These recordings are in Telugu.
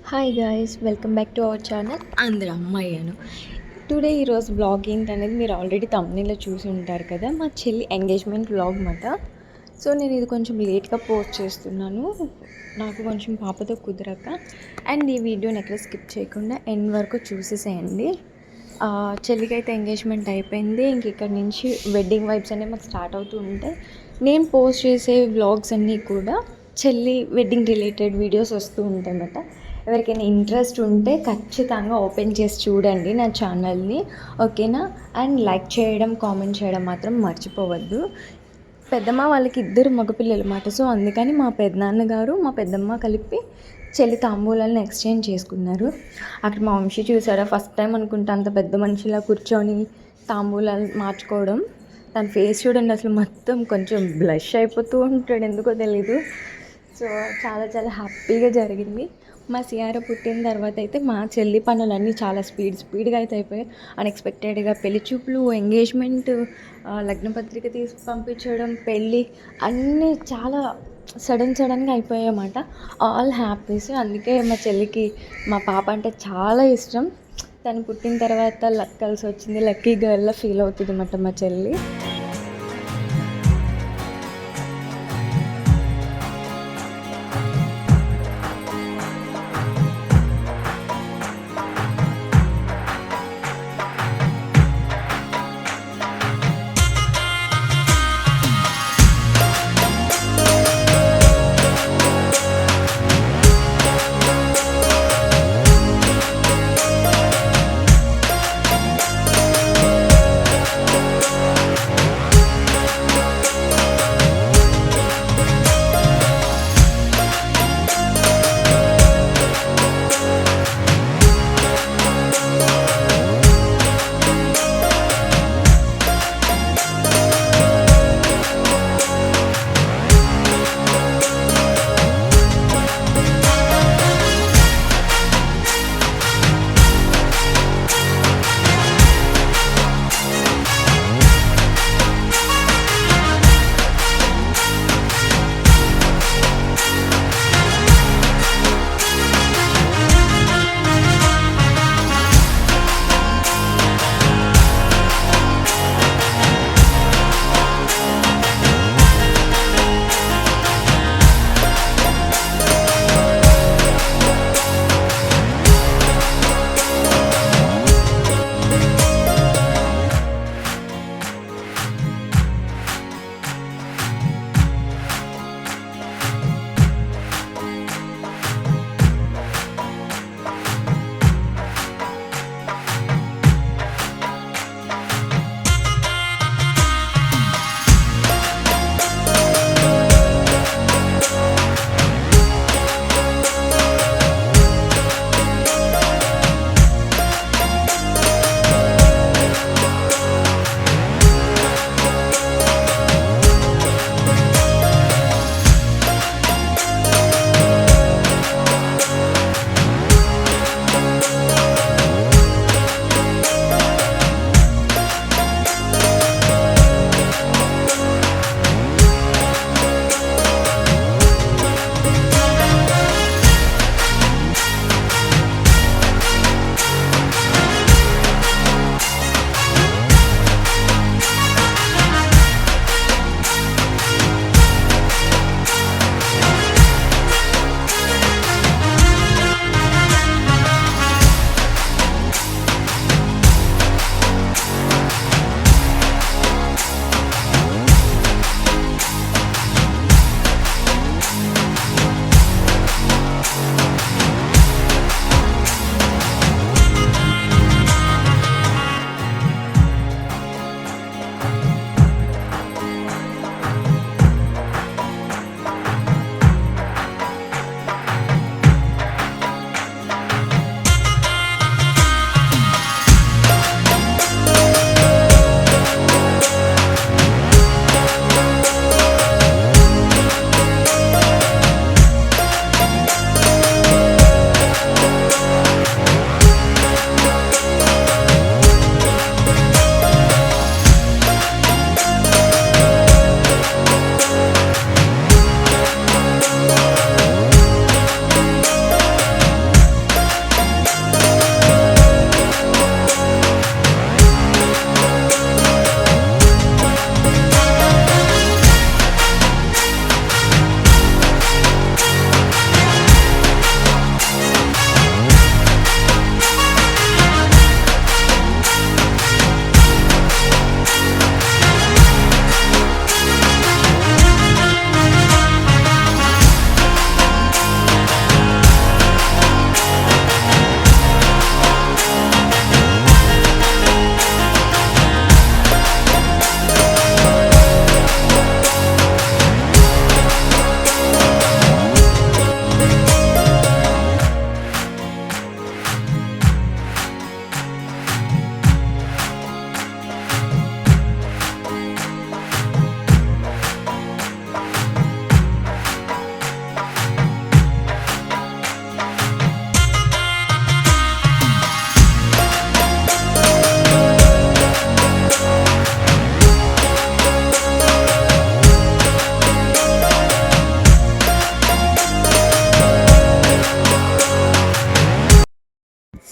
Hi guys, welcome back to our channel అందరు అమ్మాయిను. టుడే ఈరోజు వ్లాగ్ ఏంటనేది మీరు ఆల్రెడీ తమ్మునిలో చూసి ఉంటారు కదా, మా చెల్లి ఎంగేజ్మెంట్ వ్లాగ్ మాట. సో నేను ఇది కొంచెం లేట్గా పోస్ట్ చేస్తున్నాను, నాకు కొంచెం పాపతో కుదరక. అండ్ ఈ వీడియోని ఎక్కడ స్కిప్ చేయకుండా ఎండ్ వరకు చూసేసేయండి. చెల్లికి అయితే ఎంగేజ్మెంట్ అయిపోయింది. ఇంక ఇక్కడ నుంచి వెడ్డింగ్ వైబ్స్ అనేవి మాకు స్టార్ట్ అవుతూ ఉంటాయి. నేను పోస్ట్ చేసే వ్లాగ్స్ అన్నీ కూడా చెల్లి వెడ్డింగ్ రిలేటెడ్ వీడియోస్ వస్తూ ఉంటాయి అన్నమాట. ఎవరికైనా ఇంట్రెస్ట్ ఉంటే ఖచ్చితంగా ఓపెన్ చేసి చూడండి నా ఛానల్ని, ఓకేనా? అండ్ లైక్ చేయడం, కామెంట్ చేయడం మాత్రం మర్చిపోవద్దు. పెద్దమ్మ వాళ్ళకి ఇద్దరు మగపిల్లలు అన్నమాట. సో అందుకని మా పెద్దనాన్నగారు మా పెద్దమ్మ కలిపి చెల్లి తాంబూలాలను ఎక్స్చేంజ్ చేసుకున్నారు. అక్కడ మా వంశీ చూసారా, ఫస్ట్ టైం అనుకుంటా అంత పెద్ద మనిషిలా కూర్చొని తాంబూలాలు మార్చుకోవడం. తన ఫేస్ చూడండి, అసలు మొత్తం కొంచెం బ్లష్ అయిపోతూ ఉంటాడు, ఎందుకో తెలీదు. సో చాలా చాలా హ్యాపీగా జరిగింది. మా సియార పుట్టిన తర్వాత అయితే మా చెల్లి పనులన్నీ చాలా స్పీడ్గా అయితే అయిపోయాయి. అన్ఎక్స్పెక్టెడ్గా పెళ్లి చూపులు, ఎంగేజ్మెంట్, లగ్నపత్రిక తీసి పంపించడం, పెళ్ళి అన్నీ చాలా సడన్గా అయిపోయాయి అన్నమాట. All happies. అందుకే మా చెల్లికి మా పాప అంటే చాలా ఇష్టం. తను పుట్టిన తర్వాత లక్ కలిసి వచ్చింది, లక్కీ గర్ల్లా ఫీల్ అవుతుంది అన్నమాట మా చెల్లి.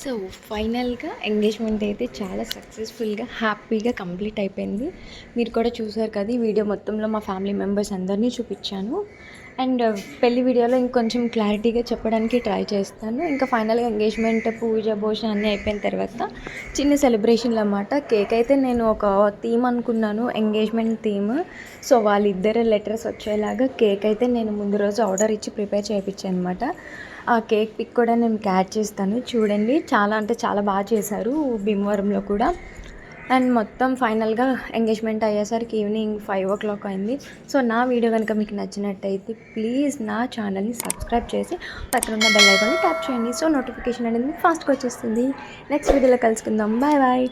సో ఫైనల్గా ఎంగేజ్మెంట్ అయితే చాలా సక్సెస్ఫుల్గా హ్యాపీగా కంప్లీట్ అయిపోయింది. మీరు కూడా చూసారు కదా, ఈ వీడియో మొత్తంలో మా ఫ్యామిలీ మెంబర్స్ అందరినీ చూపించాను. అండ్ పెళ్లి వీడియోలో ఇంకొంచెం క్లారిటీగా చెప్పడానికి ట్రై చేస్తాను. ఇంకా ఫైనల్గా ఎంగేజ్మెంట్ పూజ భోజనం అన్నీ అయిపోయిన తర్వాత చిన్న సెలబ్రేషన్లు అన్నమాట. కేక్ అయితే నేను ఒక థీమ్ అనుకున్నాను, ఎంగేజ్మెంట్ థీమ్. సో వాళ్ళిద్దరు లెటర్స్ వచ్చేలాగా కేక్ అయితే నేను ముందు రోజు ఆర్డర్ ఇచ్చి ప్రిపేర్ చేయించాను అనమాట. ఆ కేక్ పిక్ కూడా నేను యాడ్ చేస్తాను చూడండి. చాలా అంటే చాలా బాగా చేశారు భీమవరంలో కూడా. అండ్ మొత్తం ఫైనల్గా ఎంగేజ్మెంట్ అయ్యేసరికి ఈవినింగ్ 5 o'clock అయింది. సో నా వీడియో కనుక మీకు నచ్చినట్టయితే ప్లీజ్ నా ఛానల్ని సబ్స్క్రైబ్ చేసి పక్కన ఉన్న బెల్ ఐకాన్ని ట్యాప్ చేయండి. సో నోటిఫికేషన్ అనేది ఫాస్ట్గా వచ్చేస్తుంది. నెక్స్ట్ వీడియోలో కలుసుకుందాం. Bye bye.